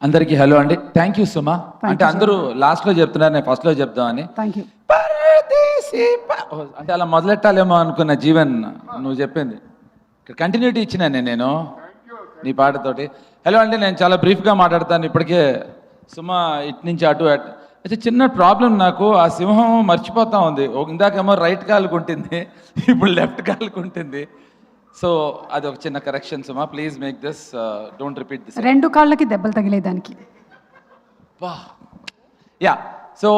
అందరికీ హలో అండి. Thank you సుమా. అంటే అందరూ లాస్ట్లో చెప్తున్నారు, నేను ఫస్ట్లో చెప్దామని. Thank you. అంటే అలా మొదలెట్టాలేమో అనుకున్న జీవన్, నువ్వు చెప్పింది కంటిన్యూటీ ఇచ్చినాను నేను నీ పాటతోటి. హలో అండి, నేను చాలా బ్రీఫ్గా మాట్లాడతాను. ఇప్పటికే సుమా ఇటు నుంచి అటు అటు అయితే చిన్న ప్రాబ్లం, నాకు ఆ సింహం మర్చిపోతా ఉంది. ఇందాకేమో రైట్ కాలుకు ఉంటుంది, ఇప్పుడు లెఫ్ట్ కాలుకు ఉంటుంది. సో అది ఒక చిన్న correction Suma, please make this, don't repeat this. రెండు కాళ్ళకి దెబ్బలు తగిలేదానికి. యా, సో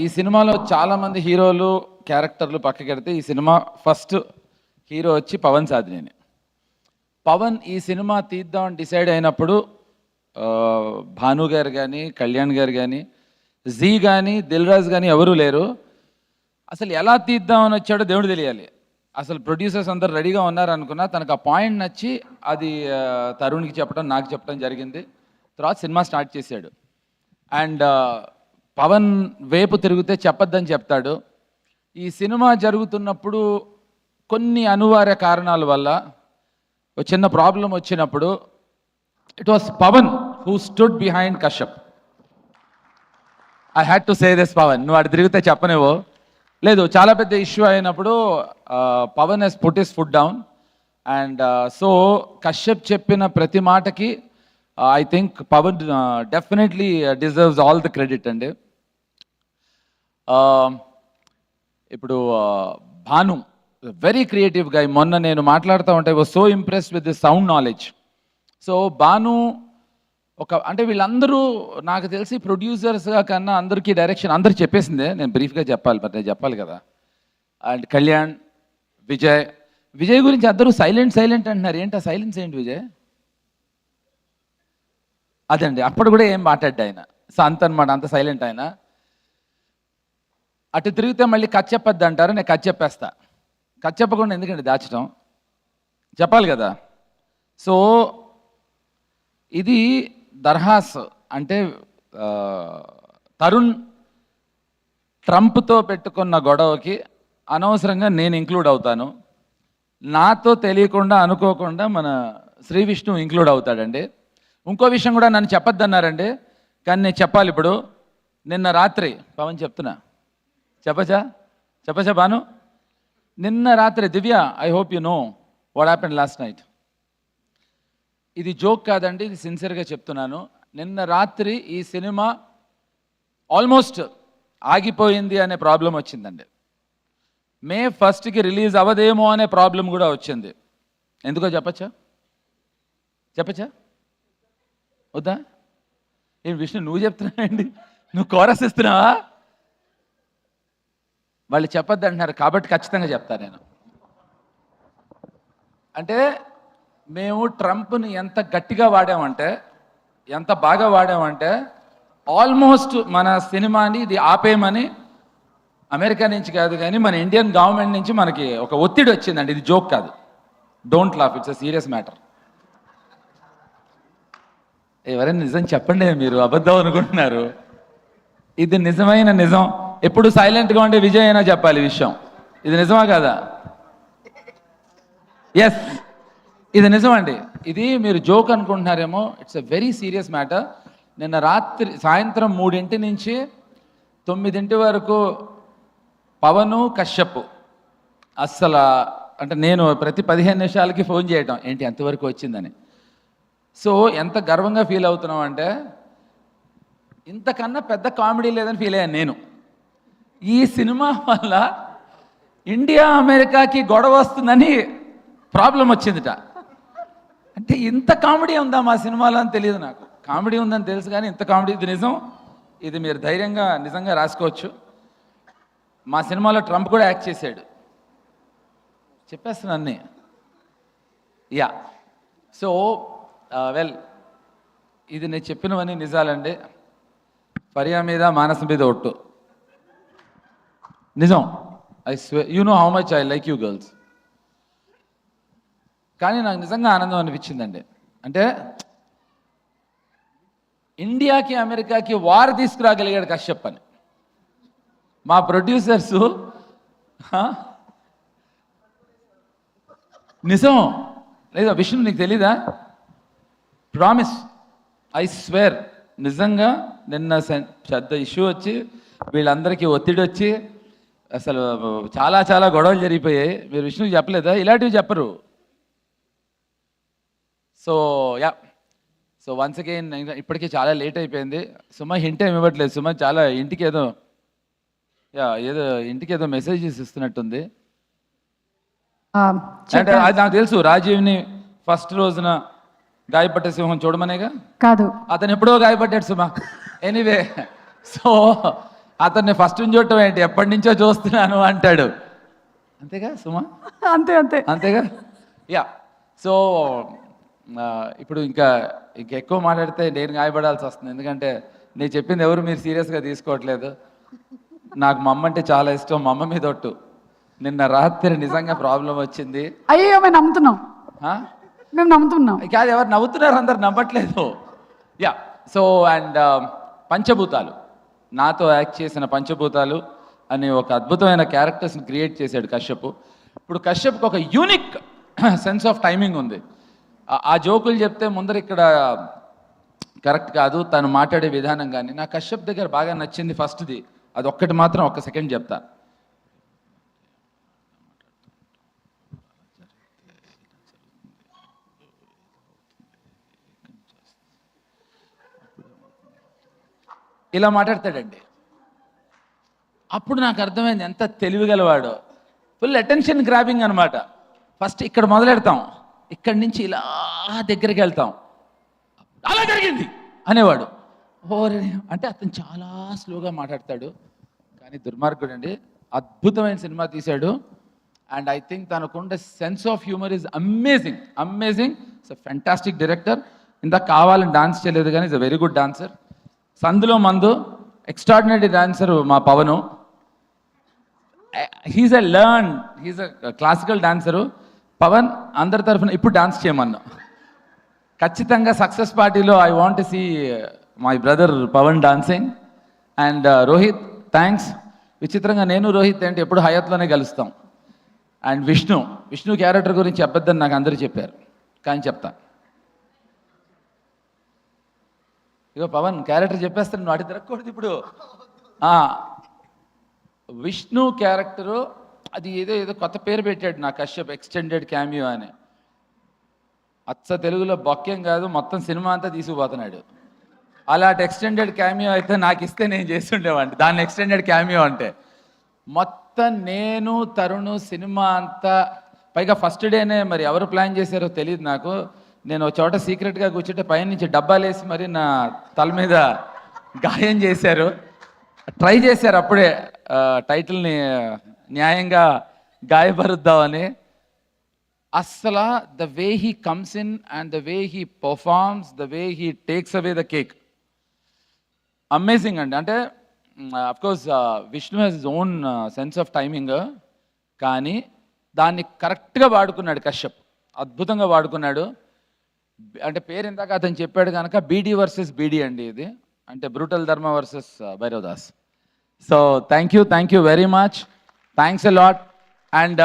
ఈ సినిమాలో చాలామంది హీరోలు క్యారెక్టర్లు పక్కకెడితే ఈ సినిమా ఫస్ట్ హీరో వచ్చి పవన్ సాధినేని. పవన్ ఈ సినిమా తీద్దామని డిసైడ్ అయినప్పుడు భాను గారు కానీ, కళ్యాణ్ గారు కానీ, జీ కానీ, దిల్ రాజు కానీ ఎవరూ లేరు. అసలు ఎలా తీద్దామని వచ్చాడో దేవుడు తెలియాలి. అసలు ప్రొడ్యూసర్స్ అందరు రెడీగా ఉన్నారు అనుకున్నా, తనకు ఆ పాయింట్ నచ్చి అది తరుణ్కి చెప్పడం, నాకు చెప్పడం జరిగింది. తర్వాత సినిమా స్టార్ట్ చేశాడు. అండ్ పవన్ వైపు తిరిగితే చెప్పొద్దని చెప్తాడు. ఈ సినిమా జరుగుతున్నప్పుడు కొన్ని అనివార్య కారణాల వల్ల ఒక చిన్న ప్రాబ్లం వచ్చినప్పుడు it was Pavan who stood behind Kashyap. I had to say this Pavan, నువ్వు అటు తిరిగితే చెప్పనేవో లేదు. చాలా పెద్ద ఇష్యూ అయినప్పుడు Pavan he's put his foot down. And so Kashyap చెప్పిన ప్రతి మాటకి I think Pavan definitely deserves all the credit అండి. ఇప్పుడు భాను వెరీ క్రియేటివ్ గా, మొన్న నేను మాట్లాడుతూ ఉంటే was so impressed with the sound knowledge. So Bhanu అంటే వీళ్ళందరూ నాకు తెలిసి ప్రొడ్యూసర్స్గా కన్నా అందరికీ డైరెక్షన్ అందరికి చెప్పేసిందే. నేను బ్రీఫ్గా చెప్పాలి, మరి నేను చెప్పాలి కదా. అండ్ కళ్యాణ్, విజయ్ గురించి అందరూ సైలెంట్ అంటున్నారు. ఏంటి ఆ సైలెన్స్ ఏంటి విజయ్? అదండి, అప్పుడు కూడా ఏం మాట్లాడ్డా ఆయన. సో అంత అనమాట, అంత సైలెంట్ ఆయన. అటు తిరిగితే మళ్ళీ కథ చెప్పొద్దు అంటారు, నేను కథ చెప్పేస్తా. కథ చెప్పకుండా ఎందుకండి దాచడం, చెప్పాలి కదా. సో ఇది దర్హాస్ అంటే తరుణ్ ట్రంప్తో పెట్టుకున్న గొడవకి అనవసరంగా నేను ఇంక్లూడ్ అవుతాను. నాతో తెలియకుండా అనుకోకుండా మన శ్రీ విష్ణు ఇంక్లూడ్ అవుతాడండి. ఇంకో విషయం కూడా నన్ను చెప్పొద్దన్నారండి, కానీ నేను చెప్పాలి ఇప్పుడు. నిన్న రాత్రి పవన్ చెప్తున్నా, చెప్పచ్చా బాను? నిన్న రాత్రి Divya, I hope you know what happened last night. ఇది జోక్ కాదండి, ఇది సిన్సియర్గా చెప్తున్నాను. నిన్న రాత్రి ఈ సినిమా ఆల్మోస్ట్ ఆగిపోయింది అనే ప్రాబ్లం వచ్చిందండి. మే 1కి రిలీజ్ అవ్వదేమో అనే ప్రాబ్లం కూడా వచ్చింది. ఎందుకో చెప్పచ్చా వద్దా? ఏం విష్ణు నువ్వు చెప్తున్నావండి, నువ్వు కోరస్ ఇస్తున్నావా? వాళ్ళు చెప్పొద్దు అంటున్నారు కాబట్టి ఖచ్చితంగా చెప్తాను నేను. అంటే మేము ట్రంప్ని ఎంత గట్టిగా వాడామంటే, ఎంత బాగా వాడామంటే, ఆల్మోస్ట్ మన సినిమాని ఇది ఆపేయమని అమెరికా నుంచి కాదు కానీ మన ఇండియన్ గవర్నమెంట్ నుంచి మనకి ఒక ఒత్తిడి వచ్చిందండి. ఇది జోక్ కాదు, don't laugh, it's a serious matter. ఎవరైనా నిజం చెప్పండి, మీరు అబద్ధం అనుకుంటున్నారు. ఇది నిజమైన నిజం. ఎప్పుడు సైలెంట్గా ఉండే విజయ్ అయినా చెప్పాలి విషయం. ఇది నిజమా కాదా? ఎస్, ఇది నిజమండి. ఇది మీరు జోక్ అనుకుంటున్నారేమో, it's a very serious matter. నిన్న రాత్రి సాయంత్రం 3 నుంచి 9 వరకు పవను, కశ్యప్ అస్సలు అంటే నేను ప్రతి 15 నిమిషాలకి ఫోన్ చేయటం, ఏంటి ఎంతవరకు వచ్చిందని. సో ఎంత గర్వంగా ఫీల్ అవుతున్నాం అంటే, ఇంతకన్నా పెద్ద కామెడీ లేదని ఫీల్ అయ్యాను నేను. ఈ సినిమా వల్ల ఇండియా అమెరికాకి గొడవ వస్తుందని ప్రాబ్లం వచ్చిందిట. అంటే ఇంత కామెడీ ఉందా మా సినిమాలో అని తెలియదు నాకు. కామెడీ ఉందని తెలుసు కానీ ఇంత కామెడీ, ఇది నిజం. ఇది మీరు ధైర్యంగా నిజంగా రాసుకోవచ్చు. మా సినిమాలో ట్రంప్ కూడా యాక్ట్ చేశాడు, చెప్పేస్తాను అన్నీ. యా, సో వెల్, ఇది నేను చెప్పినవన్నీ నిజాలండి. ఫరియా మీద, మానస మీద ఒట్టు నిజం. I swear, you know how much I like you girls. కానీ నాకు నిజంగా ఆనందం అనిపించిందండి. అంటే ఇండియాకి అమెరికాకి వార్ తీసుకురాగలిగాడు కశ్యప్ అని. మా ప్రొడ్యూసర్సు నిజం, లేదా విష్ణు నీకు తెలీదా? ప్రామిస్, ఐ స్వేర్, నిజంగా నిన్న పెద్ద ఇష్యూ వచ్చి వీళ్ళందరికీ ఒత్తిడి వచ్చి అసలు చాలా చాలా గొడవలు జరిగిపోయాయి. మీరు విష్ణుకి చెప్పలేదా? ఇలాంటివి చెప్పరు. So yeah, so once again ఇప్పటికీ చాలా లేట్ అయిపోయింది. సుమ హింట్ ఏమి ఇవ్వట్లేదు. సుమ చాలా ఇంటికి ఏదో ఇంటికి ఏదో మెసేజెస్ ఇస్తున్నట్టుంది. అంటే అది నాకు తెలుసు, రాజీవ్ని ఫస్ట్ రోజున గాయపడ్డ సింహం చూడమనేగా. కాదు, అతను ఎప్పుడో గాయపడ్డాడు సుమ. ఎనీవే, సో అతన్ని ఫస్ట్ చూడటం ఏంటి, ఎప్పటి నుంచో చూస్తున్నాను అంటాడు. అంతేగా సుమ? అంతే అంతే అంతేగా. యా, సో ఇప్పుడు ఇంకా ఎక్కువ మాట్లాడితే నేను గాయపడాల్సి వస్తుంది. ఎందుకంటే నేను చెప్పింది ఎవరు మీరు సీరియస్గా తీసుకోవట్లేదు. నాకు మా అమ్మ అంటే చాలా ఇష్టం. మా అమ్మ మీద ఒట్టు. నిన్న రాత్రి నిజంగా ప్రాబ్లం వచ్చింది. అయ్యో మేము నమ్ముతున్నాం, మేము నమ్ముతున్నాం. కాదు, ఎవరు నవ్వుతున్నారు, అందరు నవ్వట్లేదు. యా, సో అండ్ పంచభూతాలు, నాతో యాక్ట్ చేసిన పంచభూతాలు అని ఒక అద్భుతమైన క్యారెక్టర్స్ని క్రియేట్ చేశాడు కశ్యప్. ఇప్పుడు కశ్యప్కి ఒక యూనిక్ సెన్స్ ఆఫ్ టైమింగ్ ఉంది. ఆ జోకులు చెప్తే ముందర ఇక్కడ కరెక్ట్ కాదు, తను మాట్లాడే విధానం కానీ. నాకు కశ్యప్ దగ్గర బాగా నచ్చింది ఫస్ట్ది, అది ఒక్కటి మాత్రం ఒక్క సెకండ్ చెప్తా. ఇలా మాట్లాడతాడండి. అప్పుడు నాకు అర్థమైంది ఎంత తెలివిగలవాడు. ఫుల్ అటెన్షన్ గ్రాబింగ్ అనమాట. ఫస్ట్ ఇక్కడ మొదలెడతాం, ఇక్కడి నుంచి ఇలా దగ్గరికి వెళ్తాం, అలా జరిగింది అనేవాడు. ఓరే అంటే అతను చాలా స్లోగా మాట్లాడతాడు, కానీ దుర్మార్గుడు అండి. అద్భుతమైన సినిమా తీశాడు. అండ్ ఐ థింక్ తనకుండే sense of humour is amazing, amazing. It's a fantastic director. ఇందాక కావాలని డాన్స్ చేయలేదు కానీ is a very good dancer. సందులో మందు ఎక్స్ట్రాడినరీ డాన్సర్ మా Pawan. He's a classical dancer. Pawan అందరి తరఫున ఇప్పుడు డాన్స్ చేయమన్నా. ఖచ్చితంగా సక్సెస్ పార్టీలో I want see my brother Pawan dancing. And Rohit, thanks. విచిత్రంగా నేను రోహిత్ ఏంటి ఎప్పుడు హయాత్లోనే కలుస్తాం. అండ్ విష్ణు క్యారెక్టర్ గురించి చెప్పొద్దని నాకు అందరూ చెప్పారు, కానీ చెప్తా. ఇగో పవన్ క్యారెక్టర్ చెప్పేస్తాను, నువ్వు అటు తిరగకూడదు ఇప్పుడు. విష్ణు క్యారెక్టరు అది ఏదో కొత్త పేరు పెట్టాడు నా కశ్యప్, ఎక్స్టెండెడ్ క్యామియో అని. అచ్చ తెలుగులో బొక్కేం కాదు, మొత్తం సినిమా అంతా తీసుకుపోతున్నాడు. అలాంటి ఎక్స్టెండెడ్ క్యామియో అయితే నాకు ఇస్తే నేను చేస్తుండేవాడిని. దాన్ని ఎక్స్టెండెడ్ క్యామియో అంటే మొత్తం నేను తరుణ్ సినిమా అంతా. పైగా ఫస్ట్ డేనే మరి ఎవరు ప్లాన్ చేశారో తెలియదు నాకు. నేను ఒక చోట సీక్రెట్గా కూర్చుంటే పైన నుంచి డబ్బాలు వేసి మరి నా తల మీద గాయం చేశారు. ట్రై చేశారు అప్పుడే టైటిల్ని న్యాయంగా గాయపరుద్దామని. అస్సలు the way he comes in and the way he performs, the way he takes away the cake, amazing అండి. అంటే of course Vishnu has his own sense of timing, కానీ దాన్ని కరెక్ట్గా వాడుకున్నాడు కశ్యప్, అద్భుతంగా వాడుకున్నాడు. అంటే పేరు ఇందాక అతను చెప్పాడు కనుక బీడీ వర్సెస్ బీడీ అండి ఇది, అంటే brutal Dharma versus Bhairavadas. So thank you very much, thanks a lot. And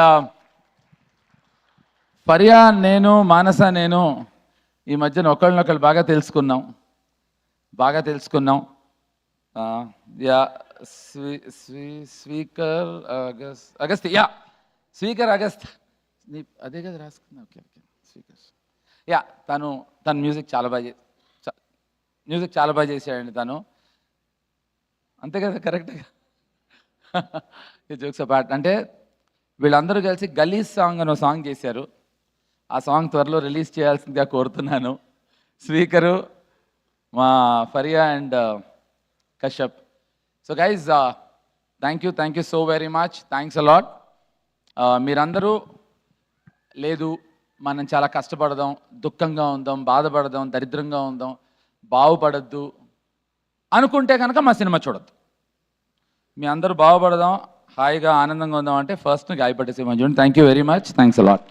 Faria నేను, మానస నేను ఈ మధ్యన ఒకళ్ళనొకళ్ళు బాగా తెలుసుకున్నాం. Yeah, speaker Agasthi, yeah speaker Agasth, అదే కదా రాసుకున్నా. ఓకే స్పీకర్, యా తను మ్యూజిక్ చాలా బాగా చేశాడండి తను. అంతే కదా, కరెక్ట్గా. జోక్స్ అపార్ట్, అంటే వీళ్ళందరూ కలిసి గలీజ్ సాంగ్ అని ఒక సాంగ్ చేశారు. ఆ సాంగ్ త్వరలో రిలీజ్ చేయాల్సిందిగా కోరుతున్నాను. స్పీకరు, మా Faria and Kashyap. So guys thank you so very much, thanks a lot. మీరందరూ లేదు మనం చాలా కష్టపడదాం, దుఃఖంగా ఉందాం, బాధపడదాం, దరిద్రంగా ఉందాం, బాగుపడద్దు అనుకుంటే కనుక మా సినిమా చూడద్దు. మీ అందరూ బాగుపడదాం, హాయిగా ఆనందంగా ఉందాం అంటే ఫస్ట్ గాయపడ్డ సినిమా చూడండి. Thank you very much, thanks a lot.